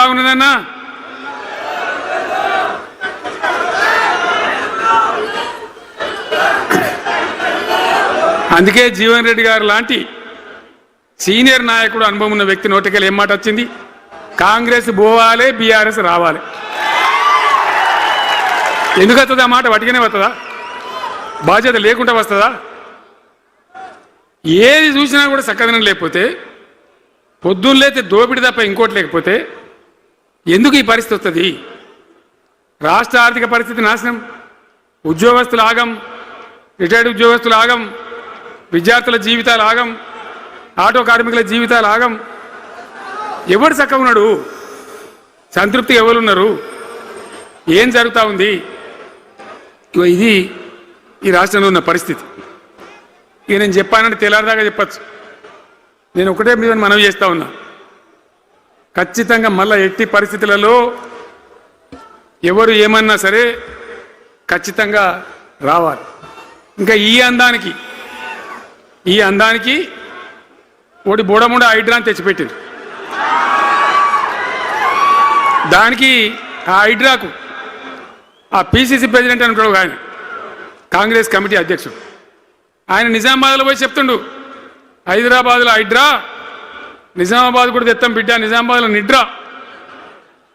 బాగున్నదన్నా? అందుకే జీవన్ రెడ్డి గారు లాంటి సీనియర్ నాయకుడు, అనుభవం ఉన్న వ్యక్తి నోటికెళ్ళి ఏం మాట వచ్చింది? కాంగ్రెస్ పోవాలి, బీఆర్ఎస్ రావాలి. ఎందుకు వస్తుంది ఆ మాట? వటిగానే వస్తుందా? బాధ్యత లేకుండా వస్తుందా? ఏది చూసినా కూడా చక్కదనం లేకపోతే, పొద్దున్న లేతే దోపిడి తప్ప ఇంకోటి లేకపోతే ఎందుకు ఈ పరిస్థితి వస్తుంది? రాష్ట్ర ఆర్థిక పరిస్థితి నాశనం, ఉద్యోగస్తులు ఆగం, రిటైర్డ్ ఉద్యోగస్తులు ఆగం, విద్యార్థుల జీవితాలు ఆగం, ఆటో కార్మికుల జీవితాలు ఆగం. ఎవరు చక్కగా ఉన్నాడు? సంతృప్తి ఎవరున్నారు? ఏం జరుగుతూ ఉంది? ఇది ఈ రాష్ట్రంలో ఉన్న పరిస్థితి. ఇక నేను చెప్పానంటే తెల్లారిదాకా చెప్పచ్చు. నేను ఒకటే మీద మనవి చేస్తూ ఉన్నా, ఖచ్చితంగా మళ్ళీ ఎట్టి పరిస్థితులలో ఎవరు ఏమన్నా సరే ఖచ్చితంగా రావాలి. ఇంకా ఈ అందానికి ఒకటి బోడముండ హైడ్రాని తెచ్చిపెట్టింది. దానికి ఆ హైడ్రాకు ఆ పిసిసి ప్రెసిడెంట్ అని ఉంటాడు ఆయన, కాంగ్రెస్ కమిటీ అధ్యక్షుడు, ఆయన నిజామాబాద్లో పోయి చెప్తుండు, హైదరాబాద్లో హైడ్రా, నిజామాబాద్ కూడా తెత్తాం బిడ్డ, నిజామాబాద్లో నిడ్రా,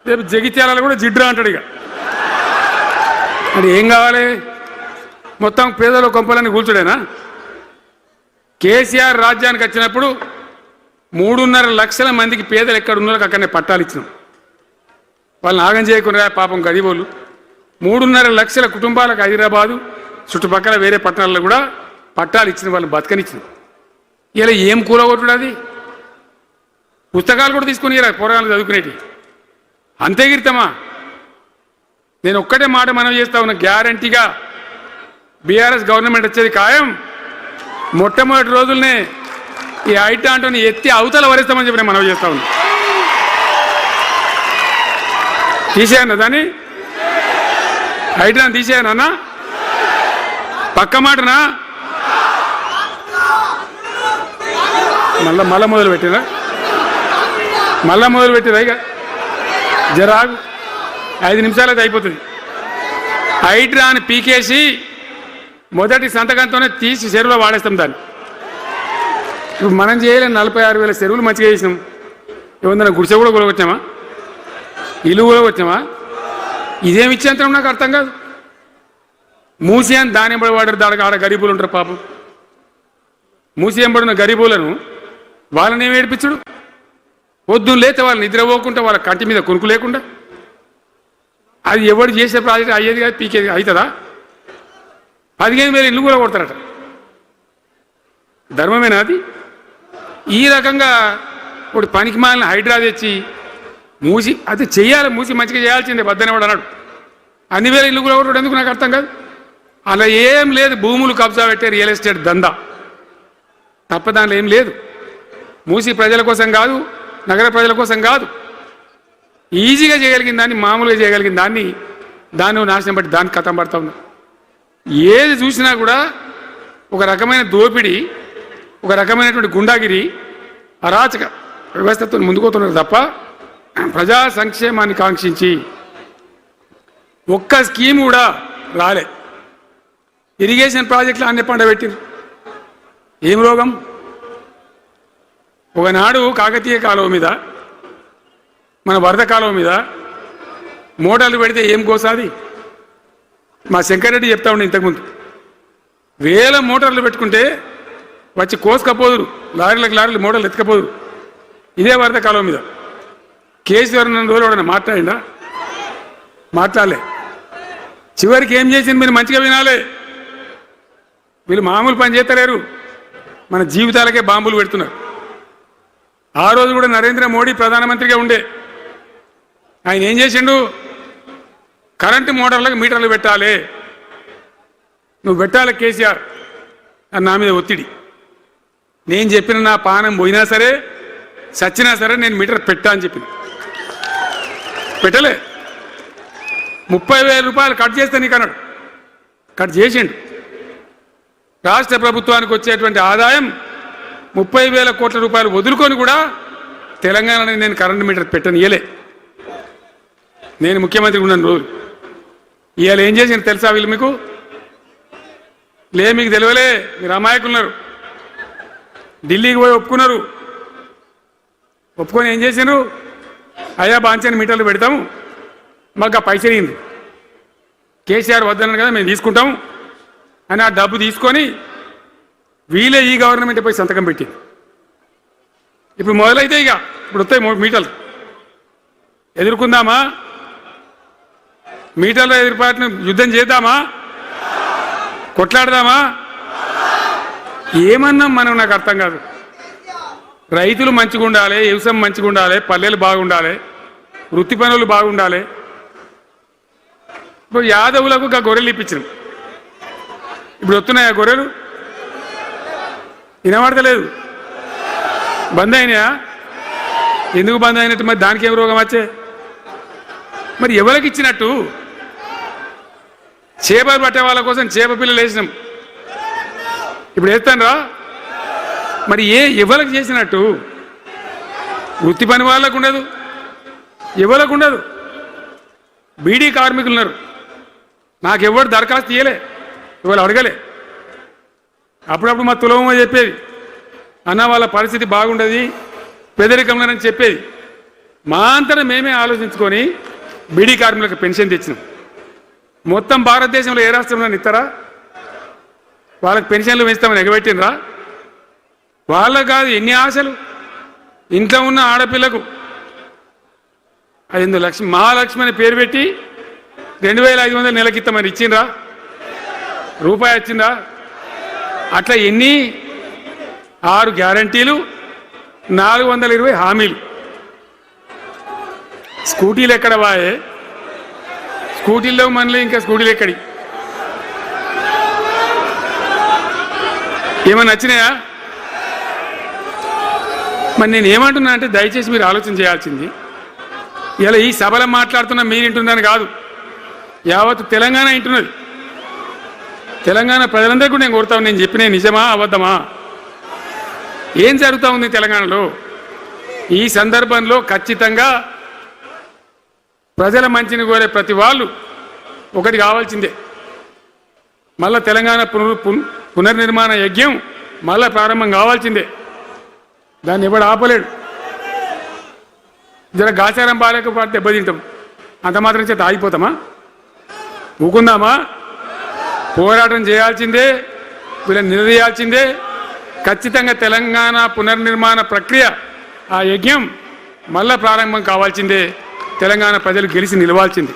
రేపు జగిత్యాలలో కూడా జిడ్రా అంటాడు. ఇక అది ఏం కావాలి? మొత్తం పేదల కొంపలన్నీ కూల్చుడేనా? కేసీఆర్ రాజ్యానికి వచ్చినప్పుడు 3.5 లక్షల మందికి పేదలు ఎక్కడ ఉన్నారో అక్కడనే పట్టాలు ఇచ్చినాం. వాళ్ళని ఆగం చేయకుండా పాపం గరీబోళ్ళు 3.5 లక్షల కుటుంబాలకు హైదరాబాదు చుట్టుపక్కల వేరే పట్టణాల్లో కూడా పట్టాలు ఇచ్చిన, వాళ్ళు బతకనిచ్చినాం. ఇలా ఏం కూలగొట్టుడు? అది పుస్తకాలు కూడా తీసుకుని పోరాలు చదువుకునేటి అంతే గిరితమా? నేను ఒక్కటే మాట మనవి చేస్తా ఉన్నా, గ్యారంటీగా బీఆర్ఎస్ గవర్నమెంట్ వచ్చేది ఖాయం. మొట్టమొదటి రోజులనే ఈ ఐటాంటోని ఎత్తి అవతల వరేస్తామని చెప్పి నేను మనవి చేస్తా ఉన్నా. తీసేయన్నా దాన్ని, ఐటాన్ తీసేయనన్నా? పక్క మాటనా? మళ్ళా మొదలు పెట్టిరా ఇక జరాగు, 5 నిమిషాలు అయితే అయిపోతుంది. హైడ్రాని పీకేసి మొదటి సంతకంతోనే తీసి చెరువులో వాడేస్తాం దాన్ని. ఇప్పుడు మనం చేయలేని 46,000 చెరువులు మంచిగా చేసినాం. ఏమన్నా గుడిసె కూడా కూడగొచ్చామా? ఇల్లు కూడా వచ్చామా? ఇదేమి ఇచ్చేంతరం నాకు అర్థం కాదు. మూసి అని దాని ఎంబడి వాడారు, దానికి ఆడ గరీబులు ఉంటారు పాపం. మూసి ఎంబడిన గరీబులను వాళ్ళని ఏమి ఏడిపించుడు? పొద్దున్న లేతే వాళ్ళు నిద్రపోకుండా, వాళ్ళ కంటి మీద కొనుక్కు లేకుండా, అది ఎవడు చేసే ప్రాజెక్ట్ అయ్యేది కాదు, పీకేది అవుతుందా? 15,000 ఇల్లు కూడా కొడతారట. ధర్మమేనా అది? ఈ రకంగా ఒకటి పనికి మాలిన హైడ్రా తెచ్చి మూసి అది చెయ్యాలి, మూసి మంచిగా చేయాల్సిందే వద్దనేవాడు అన్నాడు. అన్ని వేల ఇల్లు కూడా కొట్టడం ఎందుకు నాకు అర్థం కాదు. అలా ఏం లేదు, భూములు కబ్జా పెట్టే రియల్ ఎస్టేట్ దందా తప్ప దానిలో ఏం లేదు. మూసి ప్రజల కోసం కాదు, నగర ప్రజల కోసం కాదు, ఈజీగా చేయగలిగిన దాన్ని, మామూలుగా చేయగలిగిన దాన్ని నాశనం బట్టి దాన్ని కథం పడతా ఉన్నా. ఏది చూసినా కూడా ఒక రకమైన దోపిడీ, ఒక రకమైనటువంటి గుండాగిరి, అరాచక వ్యవస్థతో ముందుకోతున్నారు తప్ప ప్రజా సంక్షేమాన్ని కాంక్షించి ఒక్క స్కీమ్ కూడా రాలే. ఇరిగేషన్ ప్రాజెక్టులు అన్ని పండబెట్టిరు. ఏం రోగం? ఒకనాడు కాకతీయ కాలువ మీద, మన వరద కాలువ మీద మోటార్లు పెడితే ఏం కోసాది? మా శంకరెడ్డి చెప్తా ఉండే ఇంతకుముందు, 1000 మోటార్లు పెట్టుకుంటే వచ్చి కోసుకపోదురు, లారీలు మోటార్లు ఎత్తుకపోదురు. ఇదే వరద కాలువ మీద కేసీఆర్ రోజులు ఎవడన్నా మాట్లాడిందా? మాట్లాడలే. చివరికి ఏం చేసింది మీరు మంచిగా వినాలి. వీళ్ళు మామూలు పని చేస్తలేరు, మన జీవితాలకే బాంబులు పెడుతున్నారు. ఆ రోజు కూడా నరేంద్ర మోడీ ప్రధానమంత్రిగా ఉండే ఆయన ఏం చేసిండు? కరెంటు మోటార్లకు మీటర్లు పెట్టాలి, నువ్వు పెట్టాలి కేసీఆర్ అని నా మీద ఒత్తిడి. నేను చెప్పిన నా పానం పోయినా సరే, చచ్చినా సరే నేను మీటర్ పెట్టా అని చెప్పిన. పెట్టలే. 30,000 రూపాయలు కట్ చేస్తే నీకు అన్నాడు, కట్ చేసిండు. రాష్ట్ర ప్రభుత్వానికి వచ్చేటువంటి ఆదాయం 30,000 కోట్ల రూపాయలు వదులుకొని కూడా తెలంగాణని నేను కరెంటు మీటర్ పెట్టనియలే. నేను ముఖ్యమంత్రి ఉన్నాను రోజు. ఇవాళ ఏం చేసింది తెలుసా వీళ్ళు మీకు? మీకు తెలియలే, మీరు అమాయకులున్నారు. ఢిల్లీకి పోయి ఒప్పుకున్నారు. ఒప్పుకొని ఏం చేసినారు? అయ్యా బాంచని మీటర్లు పెడతాము, మాకు ఆ పైసలు ఇయ్యండి, కేసీఆర్ వద్దన్నారు కదా మేము తీసుకుంటాము అని ఆ డబ్బు తీసుకొని వీళ్ళే ఈ గవర్నమెంట్ పోయి సంతకం పెట్టింది. ఇప్పుడు మొదలైతే ఇప్పుడు వస్తాయి మీటర్లు. ఎదుర్కొందామా? మీటర్ల ఎదురుపాటును యుద్ధం చేద్దామా? కొట్లాడదామా? ఏమన్నాం మనం? నాకు అర్థం కాదు. రైతులు మంచిగా ఉండాలి, వ్యవసాయం మంచిగా ఉండాలి, పల్లెలు బాగుండాలి, వృత్తి పనులు బాగుండాలి. ఇప్పుడు యాదవులకు గొర్రెలు ఇప్పించినాం. ఇప్పుడు వస్తున్నాయా గొర్రెలు? వినబడతలేదు. బంద్ అయినాయా? ఎందుకు బంద్ అయినట్టు? మరి దానికి ఏం రోగం వచ్చే? మరి ఎవరికి ఇచ్చినట్టు? చేపలు పట్టే వాళ్ళ కోసం చేప పిల్లలు వేసినాం, ఇప్పుడు వేస్తాను రా. మరి ఎవరికి చేసినట్టు? వృత్తి పని వాళ్ళకు ఉండదు, ఎవరికి ఉండదు. బీడీ కార్మికులు ఉన్నారు, నాకెవ్వరు దరఖాస్తు ఇయ్యలే, ఇవాళ అడగలే. అప్పుడప్పుడు మా తులమ చెప్పేది, అన్న వాళ్ళ పరిస్థితి బాగుండదు, పేదరికంలోనని చెప్పేది. మా అంతటా మేమే ఆలోచించుకొని బీడీ కార్మికులకు పెన్షన్ తెచ్చినాం. మొత్తం భారతదేశంలో ఏ రాష్ట్రంలో ఇస్తారా? వాళ్ళకి పెన్షన్లు పెంచుతామని ఎగబెట్టినరా? వాళ్ళకు కాదు, ఎన్ని ఆశలు ఇంట్లో ఉన్న ఆడపిల్లకు 5 లక్షలు మహాలక్ష్మి అని పేరు పెట్టి 2500 నెలకిస్తామని ఇచ్చిండ్రా? రూపాయి వచ్చిందా? అట్లా ఎన్ని 6 గ్యారంటీలు, 420 హామీలు. స్కూటీలు ఎక్కడ వాయే? స్కూటీల్లో మనలో ఇంకా స్కూటీలు ఎక్కడి? ఏమన్నా నచ్చినాయా? మరి నేను ఏమంటున్నా అంటే దయచేసి మీరు ఆలోచన చేయాల్సింది, ఇలా ఈ సభలో మాట్లాడుతున్నా మీరు వింటున్నాను కాదు, యావత్ తెలంగాణ వింటున్నది. తెలంగాణ ప్రజలందరికీ నేను కోరుతాను, నేను చెప్పిన నిజమా అబద్ధమా? ఏం జరుగుతూ ఉంది తెలంగాణలో? ఈ సందర్భంలో ఖచ్చితంగా ప్రజల మంచిని కోరే ప్రతి వాళ్ళు ఒకటి కావాల్సిందే, మళ్ళా తెలంగాణ పునర్నిర్మాణ యజ్ఞం మళ్ళా ప్రారంభం కావాల్సిందే. దాన్ని ఎవడు ఆపలేడు. జర గాచారం బాలేకపోతే దెబ్బతింటాం, అంత మాత్రం చేత ఆగిపోతామా? ఊకుందామా? పోరాటం చేయాల్సిందే, వీళ్ళని నిలదీయాల్సిందే. ఖచ్చితంగా తెలంగాణ పునర్నిర్మాణ ప్రక్రియ, ఆ యజ్ఞం మళ్ళా ప్రారంభం కావాల్సిందే. తెలంగాణ ప్రజలు గెలిచి నిలవాల్సింది.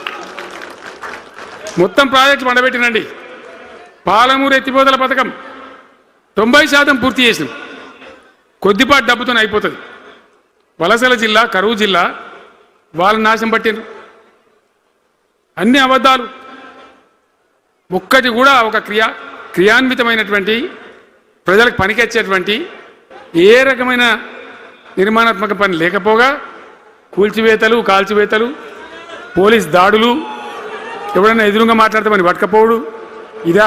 మొత్తం ప్రాజెక్టులు పండబెట్టినండి. పాలమూరు ఎత్తిపోతల పథకం 90% పూర్తి చేసినాం. కొద్దిపాటి డబ్బుతో అయిపోతుంది. వలసల జిల్లా, కరువు జిల్లా వాళ్ళ నాశనం పట్టిండ్రు. అన్ని అబద్ధాలు. ఒక్కటి కూడా ఒక క్రియాన్వితమైనటువంటి ప్రజలకు పనికొచ్చేటువంటి ఏ రకమైన నిర్మాణాత్మక పని లేకపోగా కూల్చివేతలు, కాల్చివేతలు, పోలీస్ దాడులు, ఎవరైనా ఎదురుగా మాట్లాడతామని పట్టుకపోవడు. ఇది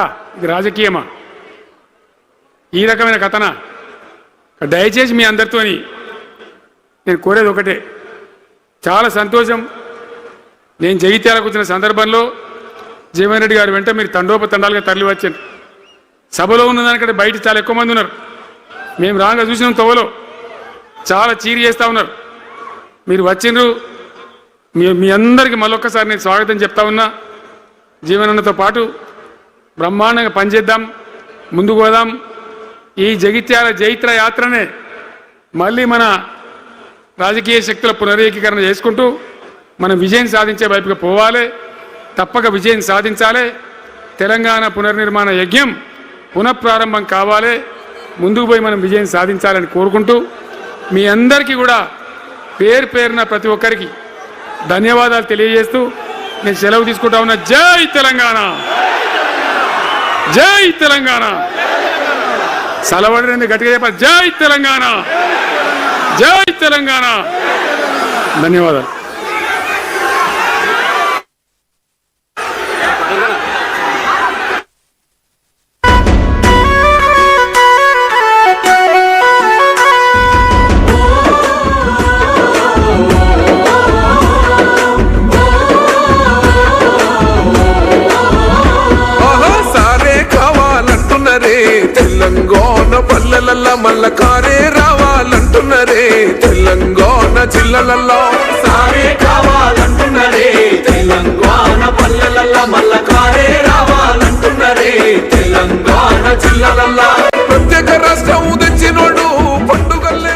రాజకీయమా? ఈ రకమైన కథన? దయచేసి మీ అందరితోని నేను కోరేది ఒకటే, చాలా సంతోషం. నేను జగిత్యాలకు వచ్చిన సందర్భంలో జీవన్ రెడ్డి గారు వెంట మీరు తండోపతండాలుగా తరలి వచ్చారు. సభలో ఉన్నదానికంటే బయట చాలా ఎక్కువ మంది ఉన్నారు. మేము రాగా చూసినాం, తోవలో చాలా చీరి చేస్తూ ఉన్నారు. మీరు వచ్చిండ్రు, మీ అందరికీ మళ్ళొక్కసారి నేను స్వాగతం చెప్తా ఉన్నా. జీవనన్నతో పాటు బ్రహ్మాండంగా పనిచేద్దాం, ముందుకు పోదాం. ఈ జగిత్యాల జైత్ర యాత్రనే మళ్ళీ మన రాజకీయ శక్తుల పునరేకీకరణ చేసుకుంటూ మనం విజయం సాధించే వైపుగా పోవాలి. తప్పక విజయం సాధించాలి. తెలంగాణ పునర్నిర్మాణ యజ్ఞం పునఃప్రారంభం కావాలి. ముందుకు పోయి మనం విజయం సాధించాలని కోరుకుంటూ మీ అందరికీ కూడా పేరు పేరున ప్రతి ఒక్కరికి ధన్యవాదాలు తెలియజేస్తూ నేను సెలవు తీసుకుంటా ఉన్నా. జై తెలంగాణ, జై తెలంగాణ. సలవడి గట్టిగా చెప్పాలి. జై తెలంగాణ, జై తెలంగాణ. ధన్యవాదాలు. తెలంగాణ పల్లెలల్లా మల్ల కారే రావాలంటున్నరే తెలంగాణ జిల్లాలల్లో సారే కావాలంటున్నరే తెలంగాణ పల్లెలల్లా మల్ల కారే రావాలంటున్నరే తెలంగాణ జిల్లాలల్లా ప్రత్యేక రాష్ట్రం తెచ్చినోడు పండుగల్లే